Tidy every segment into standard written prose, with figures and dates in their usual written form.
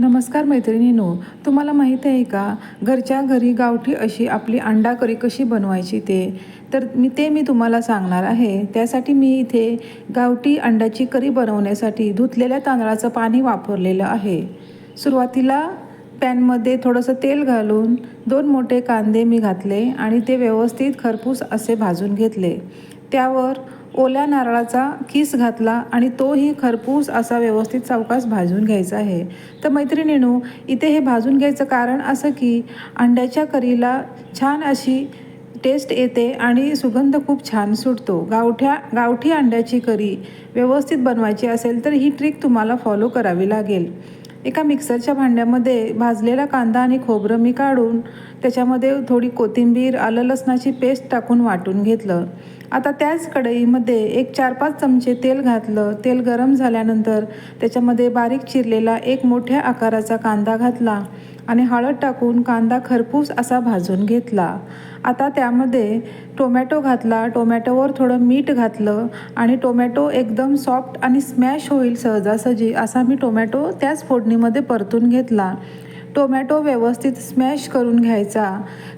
नमस्कार मैत्रिणींनो, तुम्हाला माहीत आहे का घरच्या घरी गावठी अशी आपली अंडा करी कशी बनवायची तर मी तुम्हाला सांगणार आहे। त्यासाठी मी इथे गावठी अंड्याची करी बनवण्यासाठी धुतलेल्या तांदळाचं पाणी वापरलेलं आहे। सुरुवातीला पॅनमध्ये थोडंसं तेल घालून 2 मोठे कांदे मी घातले आणि ते व्यवस्थित खरपूस असे भाजून घेतले। त्यावर ओल्या नारळाचा किस घातला आणि तोही खरपूस असा व्यवस्थित सावकाश भाजून घ्यायचा आहे। तर मैत्रिणींनो, इथे हे भाजून घ्यायचं कारण असं की अंड्याच्या करीला छान अशी टेस्ट येते आणि सुगंध खूप छान सुटतो। गावठी अंड्याची करी व्यवस्थित बनवायची असेल तर ही ट्रिक तुम्हाला फॉलो करावी लागेल। एका मिक्सरच्या भांड्यामध्ये भाजलेला कांदा आणि खोबरं मी काढून त्याच्यामध्ये थोडी कोथिंबीर, आलं लसणाची पेस्ट टाकून वाटून घेतलं। आता त्याच कढईमध्ये एक 4-5 चमचे तेल घातलं। तेल गरम झाल्यानंतर त्याच्यामध्ये बारीक चिरलेला एक मोठ्या आकाराचा कांदा घातला आणि हळद टाकून कांदा खरपूस असा भाजून घेतला। आता त्यामध्ये टोमॅटो घातला, टोमॅटोवर थोडं मीठ घातलं आणि टोमॅटो एकदम सॉफ्ट आणि स्मॅश होईल सहजासहजी असा मी टोमॅटो त्याच फोडणीमध्ये परतून घेतला। टोमॅटो व्यवस्थित स्मॅश करून घ्यायचा।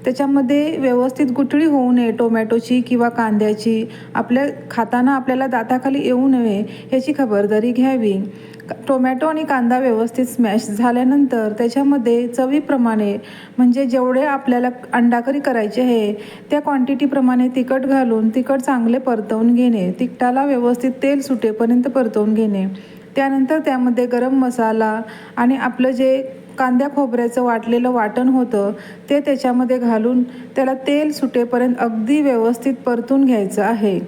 त्याच्यामध्ये व्यवस्थित गुठळी होऊ नये टोमॅटोची किंवा कांद्याची, खाताना आपल्याला दाताखाली येऊ नये ह्याची खबरदारी घ्यावी। टोमॅटो आणि कांदा व्यवस्थित स्मॅश झाल्यानंतर त्याच्यामध्ये चवीप्रमाणे म्हणजे जेवढे आपल्याला अंडाकरी करायचे आहे त्या क्वांटिटीप्रमाणे तिखट घालून तिखट चांगले परतवून घेणे, तिखटाला व्यवस्थित तेल सुटेपर्यंत परतवून घेणे। त्यानंतर त्यामध्ये गरम मसाला आणि आपलं जे कांद्या खोबऱ्याचं वाटलेलं वाटण होतं ते त्याच्यामध्ये घालून त्याला तेल सुटेपर्यंत अगदी व्यवस्थित परतून घ्यायचं आहे।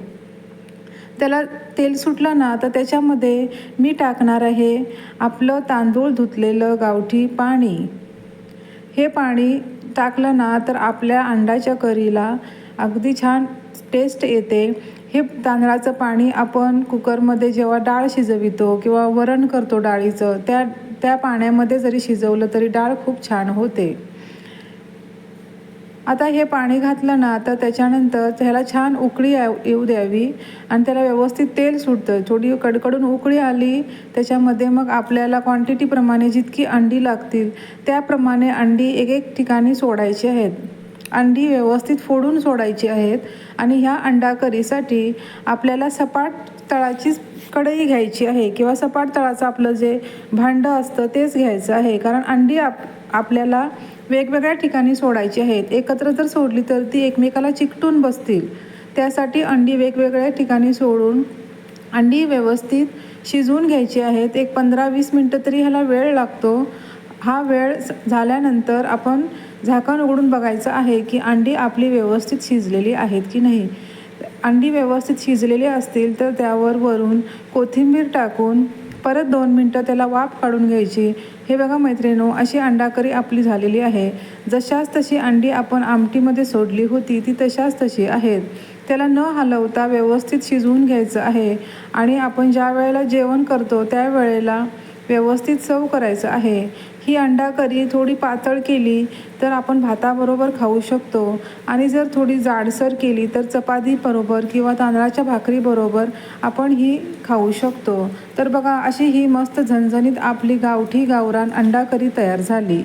त्याला तेल सुटलं ना तर त्याच्यामध्ये मी टाकणार आहे आपलं तांदूळ धुतलेलं गावठी पाणी। हे पाणी टाकलं ना तर आपल्या अंड्याच्या करीला अगदी छान टेस्ट येते। हे तांदळाचं पाणी आपण कुकरमध्ये जेव्हा डाळ शिजवितो किंवा वरण करतो डाळीचं त्या पाण्यामध्ये जरी शिजवलं तरी डाळ खूप छान होते। आता हे पाणी घातलं ना तर त्याच्यानंतर त्याला छान उकळी येऊ द्यावी आणि त्याला व्यवस्थित तेल सुटतं। थोडी कडकडून उकळी आली त्याच्यामध्ये मग आपल्याला क्वांटिटीप्रमाणे जितकी अंडी लागतील त्याप्रमाणे अंडी एक ठिकाणी सोडायची आहेत। अंडी व्यवस्थित फोडून सोडायची आहेत आणि ह्या अंडा करीसाठी आपल्याला सपाट तळाचीच कढई घ्यायची आहे किंवा सपाट तळाचं आपलं जे भांडं असतं तेच घ्यायचं आहे। कारण अंडी आपल्याला वेगवेगळ्या ठिकाणी सोडायची आहेत। एकत्र जर सोडली तर ती एकमेकाला चिकटून बसतील। त्यासाठी अंडी वेगवेगळ्या ठिकाणी सोडून अंडी व्यवस्थित शिजवून घ्यायची आहेत। एक 15-20 मिनटं तरी ह्याला वेळ लागतो। हा वेळ झाल्यानंतर आपण झाकण उघडून बघायचं आहे की अंडी आपली व्यवस्थित शिजलेली आहेत की नाही। अंडी व्यवस्थित शिजलेली असतील तर त्यावर वरून कोथिंबीर टाकून परत 2 मिनटं त्याला वाफ काढून घ्यायची। हे बघा मैत्रिणींनो, अशी अंडा करी आपली झालेली आहे। जशाच तशी अंडी आपण आमटीमध्ये सोडली होती ती तशाच तशी आहेत। त्याला न हलवता व्यवस्थित शिजवून घ्यायचं आहे आणि आपण ज्या वेळेला जेवण करतो त्यावेळेला व्यवस्थित सर्व करायचं आहे। ही अंडा करी थोडी पातळ केली तर आपण भाताबरोबर खाऊ शकतो आणि जर थोडी जाडसर केली तर चपातीबरोबर किंवा तांदळाच्या भाकरीबरोबर आपण ही खाऊ शकतो। तर बघा, अशी ही मस्त झणझणीत आपली गावठी गावरान अंडा करी तयार झाली।